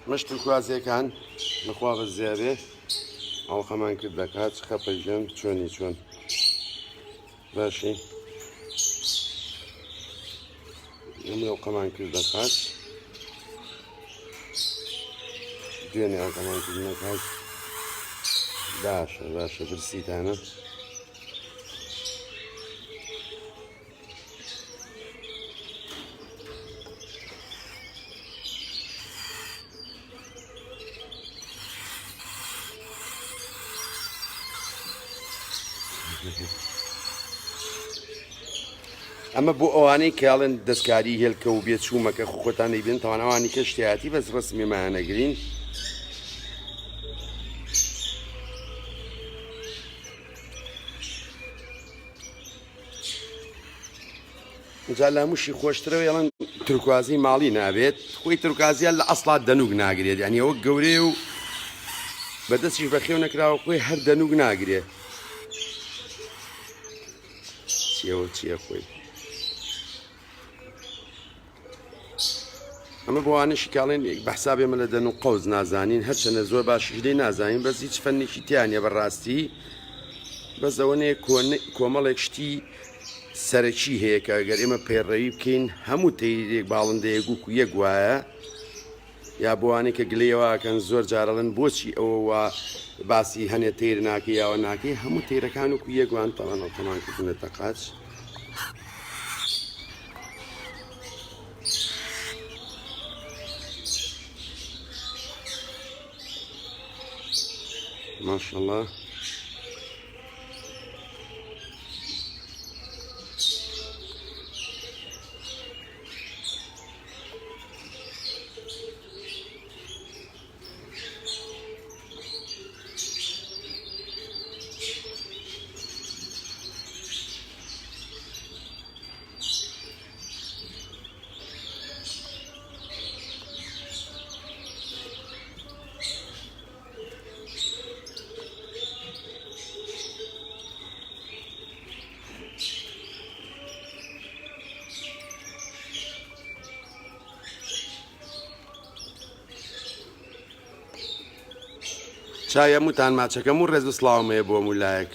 مشت کوازیەکان لەخوا بە زیابێ ئەڵقەمان کرد دەکات خەپەیگەن چۆنی چۆن باشی ئەمە ئەڵقەمان کرد دەکات دوێنێ ئەڵقەمان کرد نەکات باشە باشە برسیتانە ئەمە بۆ ئەوانەی کاڵن دەستکاری هێلکە و بێت چوومەکە خۆتان دەیبێن تاوانەوانی کە شتیاتی بەس ڕسمیمانەگرین جا لە هەمووشی خۆشترەوە ێڵەن تورکوازی ماڵی نابێت خۆی تورکازیان لە ئەسڵات دەنوگ ناگرێت یعنی ئەوە گەورەیە و بەدەستیش بەخێو نەکراوە خۆی هەر دەنوگ ناگرێت چیەوە چییە خۆی ئەمە بۆوانشی کاڵێن بەحساب ئێمە لە دەن و قەوز نازانین هەرچەنە زۆر باشیش لێ نازانین بەس هیچ فەنێکی تیانە بەڕاستی بەس ئەوەنەیە کۆمەڵێک شتی سەرەکی هەیە کە ئەگەر ئێمە پێڕەوی بکەین هەموو تەیرێک باڵندەیەک و یەک وایە یا بۆوانەی کە گلەیەوەکەن زۆر جارەڵن بۆچی ئەوە باسی هەنێ تێر ناکەی یاوە ناکەی هەموو تێرەکان و یەکوان تەڵەنەوە تەمانکردنە قاچ ماشەڵڵا چای هەمووتان ماچەکەم و ڕێز و سڵاومەیە بۆ مولایەک